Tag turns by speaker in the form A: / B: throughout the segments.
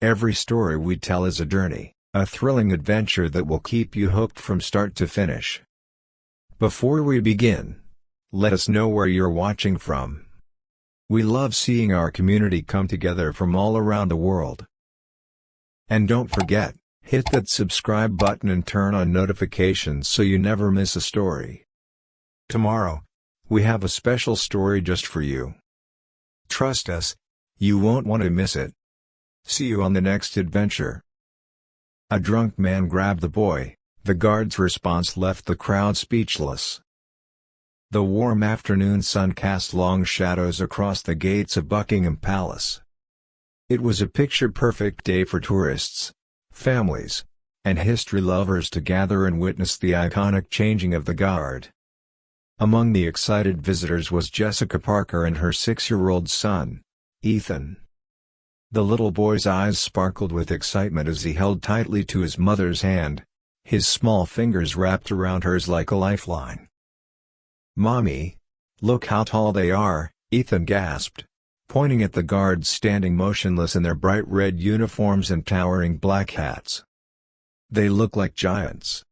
A: Every story we tell is a journey, a thrilling adventure that will keep you hooked from start to finish. Before we begin, let us know where you're watching from. We love seeing our community come together from all around the world. And don't forget, hit that subscribe button and turn on notifications so you never miss a story. Tomorrow, we have a special story just for you. Trust us, you won't want to miss it. See you on the next adventure. A drunk man grabbed the boy. The guard's response left the crowd speechless. The warm afternoon sun cast long shadows across the gates of Buckingham Palace. It was a picture-perfect day for tourists, families, and history lovers to gather and witness the iconic changing of the guard. Among the excited visitors was Jessica Parker and her 6-year-old son, Ethan. The little boy's eyes sparkled with excitement as he held tightly to his mother's hand, his small fingers wrapped around hers like a lifeline. "Mommy, look how tall they are," Ethan gasped, pointing at the guards standing motionless in their bright red uniforms and towering black hats. "They look like giants."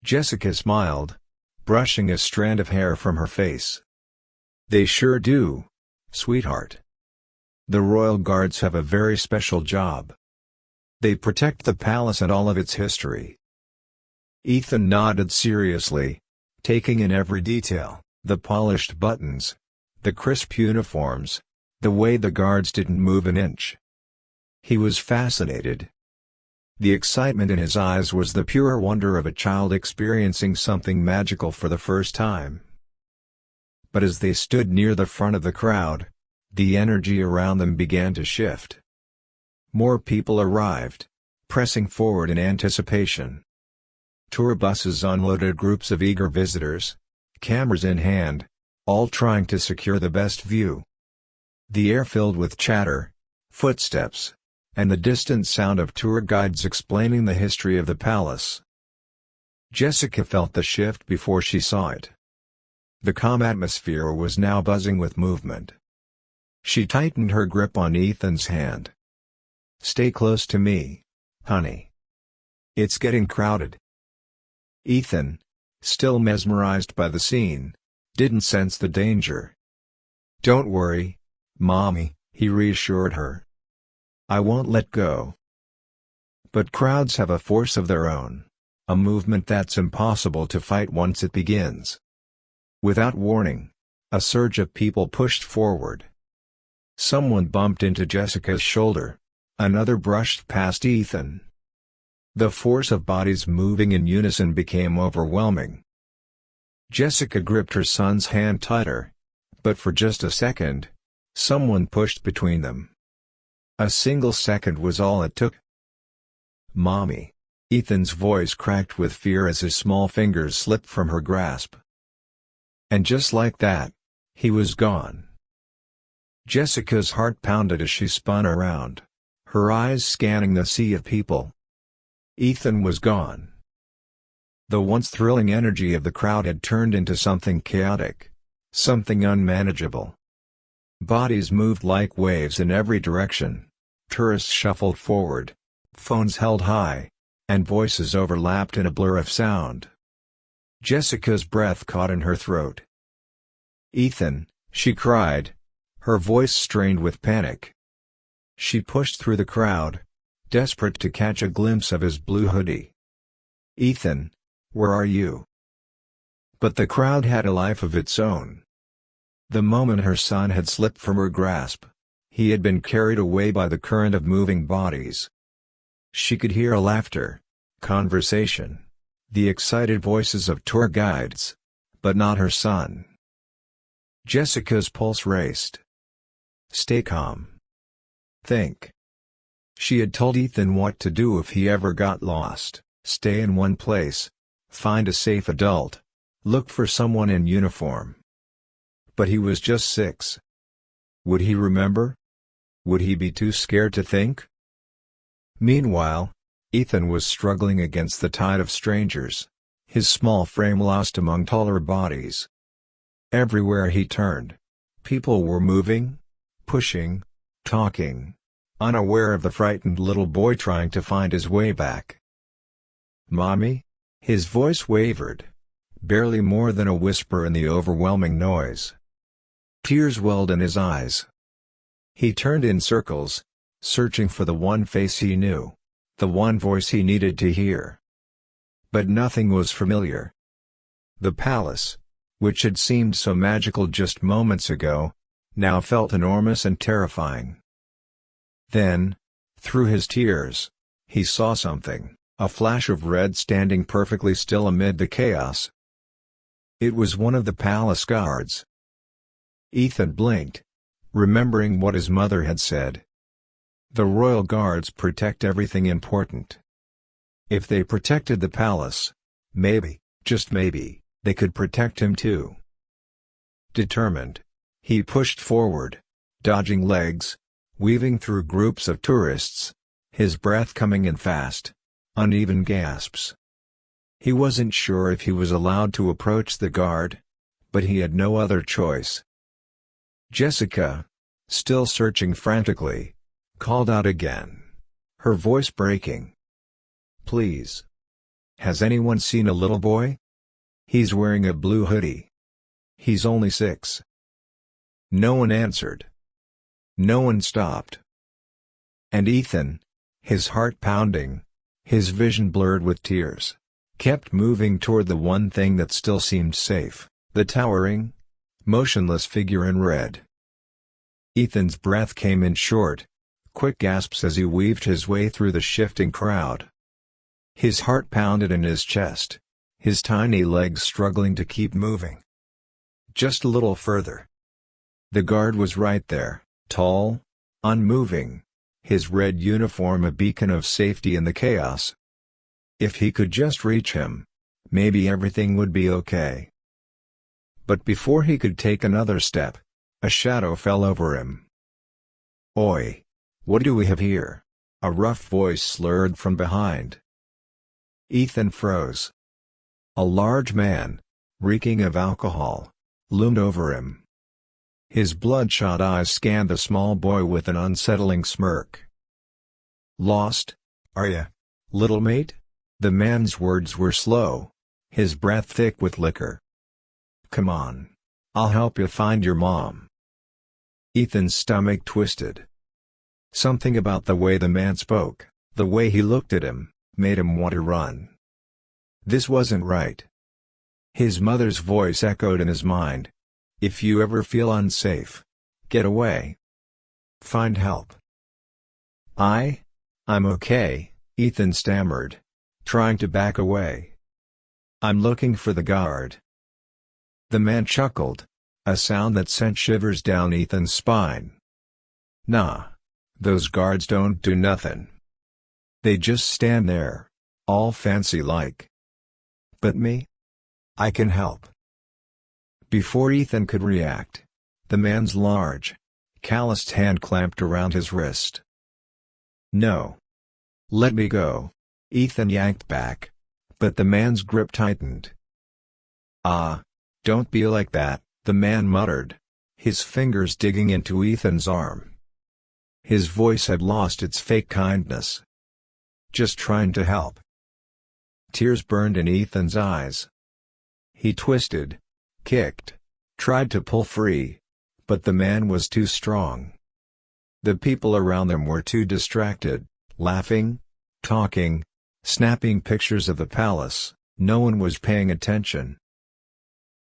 A: Jessica smiled, brushing a strand of hair from her face. "They sure do, sweetheart. The royal guards have a very special job. They protect the palace and all of its history." Ethan nodded seriously, taking in every detail: the polished buttons, the crisp uniforms, the way the guards didn't move an inch. He was fascinated. The excitement in his eyes was the pure wonder of a child experiencing something magical for the first time. But as they stood near the front of the crowd, the energy around them began to shift. More people arrived, pressing forward in anticipation. Tour buses unloaded groups of eager visitors, cameras in hand, all trying to secure the best view. The air filled with chatter, footsteps, and the distant sound of tour guides explaining the history of the palace. Jessica felt the shift before she saw it. The calm atmosphere was now buzzing with movement. She tightened her grip on Ethan's hand. "Stay close to me, honey. It's getting crowded." Ethan, still mesmerized by the scene, didn't sense the danger. "Don't worry, Mommy," he reassured her. "I won't let go." But crowds have a force of their own, a movement that's impossible to fight once it begins. Without warning, a surge of people pushed forward. Someone bumped into Jessica's shoulder, another brushed past Ethan. The force of bodies moving in unison became overwhelming. Jessica gripped her son's hand tighter, but for just a second, someone pushed between them. A single second was all it took. "Mommy," Ethan's voice cracked with fear as his small fingers slipped from her grasp. And just like that, he was gone. Jessica's heart pounded as she spun around, her eyes scanning the sea of people. Ethan was gone. The once thrilling energy of the crowd had turned into something chaotic, something unmanageable. Bodies moved like waves in every direction, tourists shuffled forward, phones held high, and voices overlapped in a blur of sound. Jessica's breath caught in her throat. "Ethan," she cried, her voice strained with panic. She pushed through the crowd, desperate to catch a glimpse of his blue hoodie. "Ethan, where are you?" But the crowd had a life of its own. The moment her son had slipped from her grasp, he had been carried away by the current of moving bodies. She could hear laughter, conversation, the excited voices of tour guides, but not her son. Jessica's pulse raced. "Stay calm. Think." She had told Ethan what to do if he ever got lost: stay in one place, find a safe adult, look for someone in uniform. But he was just 6. Would he remember? Would he be too scared to think? Meanwhile, Ethan was struggling against the tide of strangers, his small frame lost among taller bodies. Everywhere he turned, people were moving, pushing, talking, unaware of the frightened little boy trying to find his way back. "Mommy?" His voice wavered, barely more than a whisper in the overwhelming noise. Tears welled in his eyes. He turned in circles, searching for the one face he knew, the one voice he needed to hear. But nothing was familiar. The palace, which had seemed so magical just moments ago, now felt enormous and terrifying. Then, through his tears, he saw something, a flash of red standing perfectly still amid the chaos. It was one of the palace guards. Ethan blinked, remembering what his mother had said. The royal guards protect everything important. If they protected the palace, maybe, just maybe, they could protect him too. Determined, he pushed forward, dodging legs, weaving through groups of tourists, his breath coming in fast, uneven gasps. He wasn't sure if he was allowed to approach the guard, but he had no other choice. Jessica, still searching frantically, called out again, her voice breaking. "Please. Has anyone seen a little boy? He's wearing a blue hoodie. He's only 6. No one answered. No one stopped. And Ethan, his heart pounding, his vision blurred with tears, kept moving toward the one thing that still seemed safe, the towering, motionless figure in red. Ethan's breath came in short, quick gasps as he weaved his way through the shifting crowd. His heart pounded in his chest, his tiny legs struggling to keep moving. Just a little further. The guard was right there, tall, unmoving, his red uniform a beacon of safety in the chaos. If he could just reach him, maybe everything would be okay. But before he could take another step, a shadow fell over him. "Oi! What do we have here?" a rough voice slurred from behind. Ethan froze. A large man, reeking of alcohol, loomed over him. His bloodshot eyes scanned the small boy with an unsettling smirk. "Lost, are ya, little mate?" The man's words were slow, his breath thick with liquor. "Come on. I'll help you find your mom." Ethan's stomach twisted. Something about the way the man spoke, the way he looked at him, made him want to run. This wasn't right. His mother's voice echoed in his mind. "If you ever feel unsafe, get away. Find help." I'm okay," Ethan stammered, trying to back away. "I'm looking for the guard." The man chuckled, a sound that sent shivers down Ethan's spine. "Nah. Those guards don't do nothing. They just stand there, all fancy-like. But me? I can help." Before Ethan could react, the man's large, calloused hand clamped around his wrist. "No. Let me go." Ethan yanked back, but the man's grip tightened. "Ah, don't be like that," the man muttered, his fingers digging into Ethan's arm. His voice had lost its fake kindness. "Just trying to help." Tears burned in Ethan's eyes. He twisted, kicked, tried to pull free, but the man was too strong. The people around them were too distracted, laughing, talking, snapping pictures of the palace. No one was paying attention.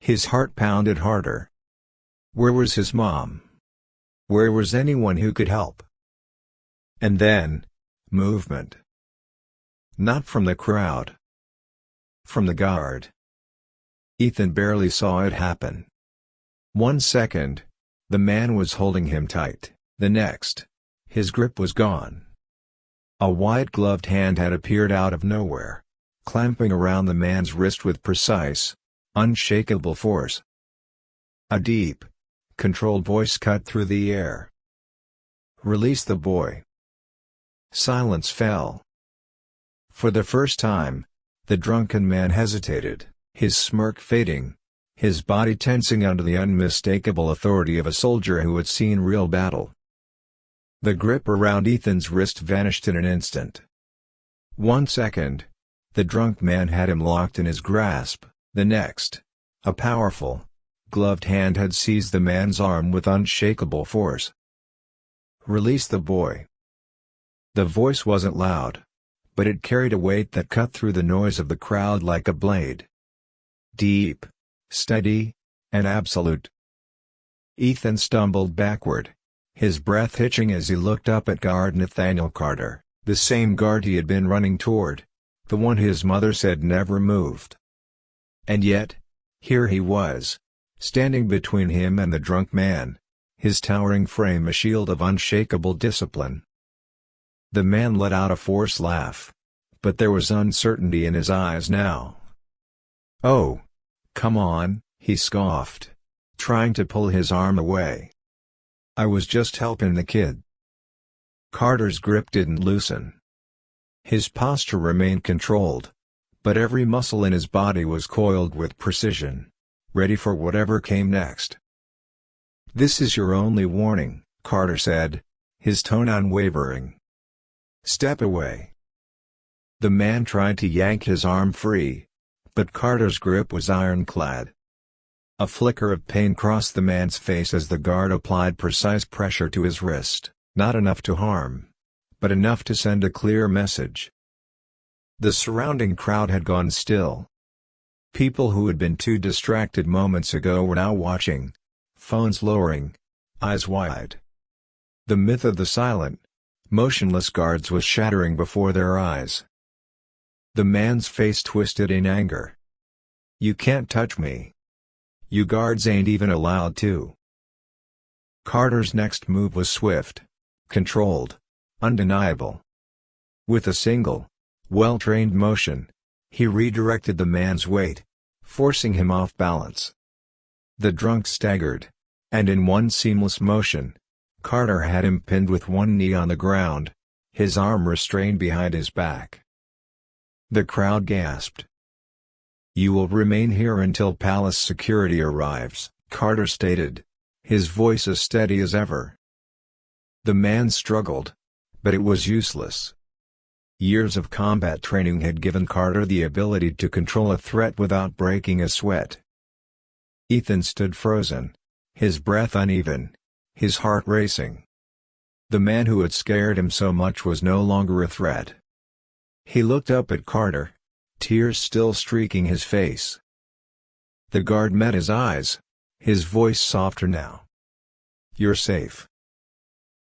A: His heart pounded harder. Where was his mom? Where was anyone who could help? And then, movement. Not from the crowd. From the guard. Ethan barely saw it happen. 1 second, the man was holding him tight, the next, his grip was gone. A white-gloved hand had appeared out of nowhere, clamping around the man's wrist with precise, unshakable force. A deep, controlled voice cut through the air. "Release the boy." Silence fell. For the first time, the drunken man hesitated, his smirk fading, his body tensing under the unmistakable authority of a soldier who had seen real battle. The grip around Ethan's wrist vanished in an instant. 1 second. The drunk man had him locked in his grasp. The next, a powerful, gloved hand had seized the man's arm with unshakable force. "Release the boy." The voice wasn't loud, but it carried a weight that cut through the noise of the crowd like a blade. Deep, steady, and absolute. Ethan stumbled backward, his breath hitching as he looked up at guard Nathaniel Carter, the same guard he had been running toward, the one his mother said never moved. And yet, here he was, standing between him and the drunk man, his towering frame a shield of unshakable discipline. The man let out a forced laugh, but there was uncertainty in his eyes now. "Oh, come on," he scoffed, trying to pull his arm away. "I was just helping the kid." Carter's grip didn't loosen. His posture remained controlled, but every muscle in his body was coiled with precision, ready for whatever came next. "This is your only warning," Carter said, his tone unwavering. "Step away." The man tried to yank his arm free, but Carter's grip was ironclad. A flicker of pain crossed the man's face as the guard applied precise pressure to his wrist, not enough to harm, but enough to send a clear message. The surrounding crowd had gone still. People who had been too distracted moments ago were now watching, phones lowering, eyes wide. The myth of the silent, motionless guards was shattering before their eyes. The man's face twisted in anger. "You can't touch me. You guards ain't even allowed to." Carter's next move was swift, controlled, undeniable. With a single, well-trained motion, he redirected the man's weight, forcing him off balance. The drunk staggered, and in one seamless motion, Carter had him pinned with one knee on the ground, his arm restrained behind his back. The crowd gasped. "You will remain here until palace security arrives," Carter stated, his voice as steady as ever. The man struggled, but it was useless. Years of combat training had given Carter the ability to control a threat without breaking a sweat. Ethan stood frozen, his breath uneven, his heart racing. The man who had scared him so much was no longer a threat. He looked up at Carter, tears still streaking his face. The guard met his eyes, his voice softer now. "You're safe."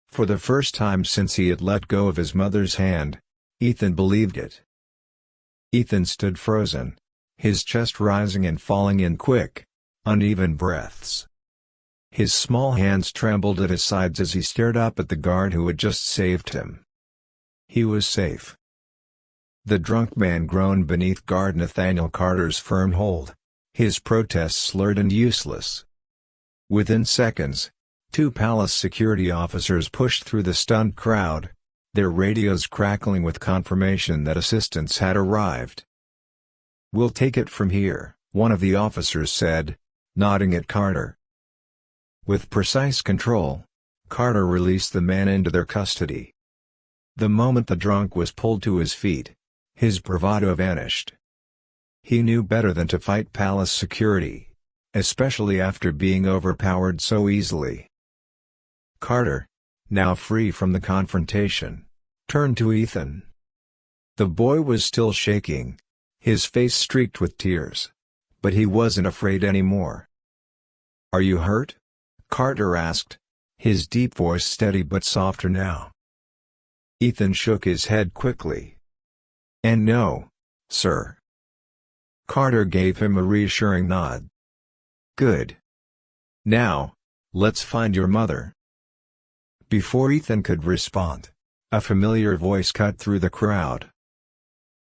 A: For the first time since he had let go of his mother's hand, Ethan believed it. Ethan stood frozen, his chest rising and falling in quick, uneven breaths. His small hands trembled at his sides as he stared up at the guard who had just saved him. He was safe. The drunk man groaned beneath guard Nathaniel Carter's firm hold, his protest slurred and useless. Within seconds, 2 palace security officers pushed through the stunned crowd, their radios crackling with confirmation that assistance had arrived. "We'll take it from here," one of the officers said, nodding at Carter. With precise control, Carter released the man into their custody. The moment the drunk was pulled to his feet, his bravado vanished. He knew better than to fight palace security, especially after being overpowered so easily. Carter, now free from the confrontation, turned to Ethan. The boy was still shaking, his face streaked with tears, but he wasn't afraid anymore. "Are you hurt?" Carter asked, his deep voice steady but softer now. Ethan shook his head quickly. "And no, sir." Carter gave him a reassuring nod. "Good. Now, let's find your mother." Before Ethan could respond, a familiar voice cut through the crowd.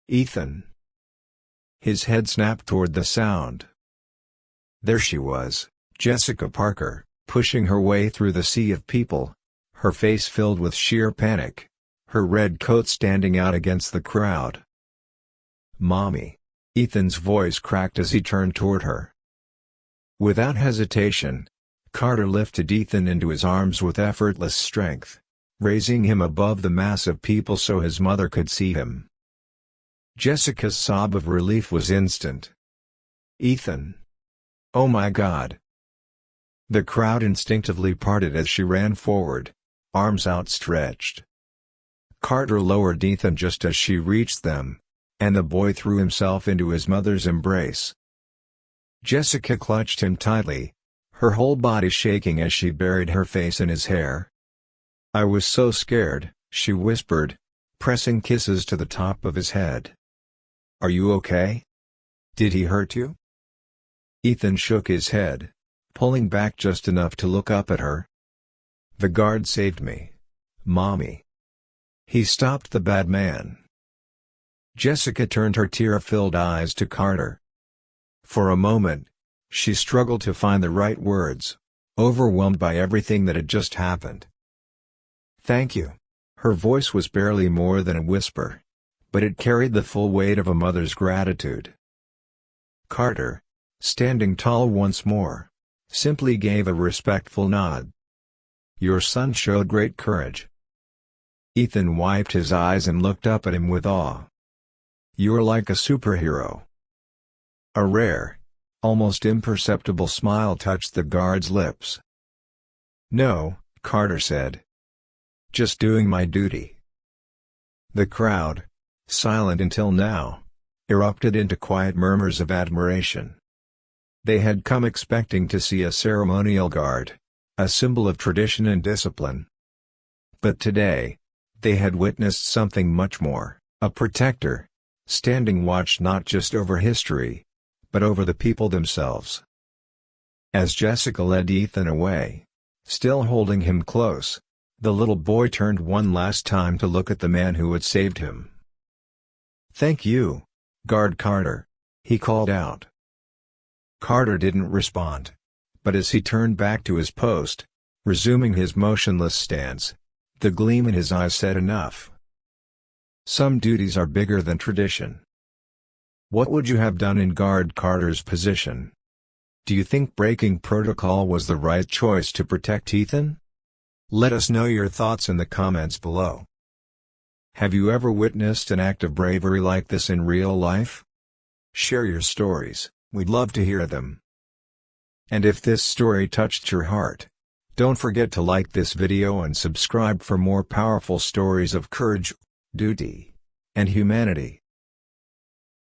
A: "Ethan." His head snapped toward the sound. There she was, Jessica Parker, pushing her way through the sea of people, her face filled with sheer panic, her red coat standing out against the crowd. "Mommy." Ethan's voice cracked as he turned toward her. Without hesitation, Carter lifted Ethan into his arms with effortless strength, raising him above the mass of people so his mother could see him. Jessica's sob of relief was instant. "Ethan! Oh my God!" The crowd instinctively parted as she ran forward, arms outstretched. Carter lowered Ethan just as she reached them, and the boy threw himself into his mother's embrace. Jessica clutched him tightly, her whole body shaking as she buried her face in his hair. "I was so scared," she whispered, pressing kisses to the top of his head. "Are you okay? Did he hurt you?" Ethan shook his head, pulling back just enough to look up at her. "The guard saved me, Mommy. He stopped the bad man." Jessica turned her tear-filled eyes to Carter. For a moment, she struggled to find the right words, overwhelmed by everything that had just happened. "Thank you." Her voice was barely more than a whisper, but it carried the full weight of a mother's gratitude. Carter, standing tall once more, simply gave a respectful nod. "Your son showed great courage." Ethan wiped his eyes and looked up at him with awe. "You're like a superhero." A rare, almost imperceptible smile touched the guard's lips. "No," Carter said. "Just doing my duty." The crowd, silent until now, erupted into quiet murmurs of admiration. They had come expecting to see a ceremonial guard, a symbol of tradition and discipline. But today, they had witnessed something much more, a protector, standing watch not just over history, but over the people themselves. As Jessica led Ethan away, still holding him close, the little boy turned one last time to look at the man who had saved him. "Thank you, Guard Carter," he called out. Carter didn't respond, but as he turned back to his post, resuming his motionless stance, the gleam in his eyes said enough. Some duties are bigger than tradition. What would you have done in Guard Carter's position? Do you think breaking protocol was the right choice to protect Ethan? Let us know your thoughts in the comments below. Have you ever witnessed an act of bravery like this in real life? Share your stories, we'd love to hear them. And if this story touched your heart, don't forget to like this video and subscribe for more powerful stories of courage, duty, and humanity.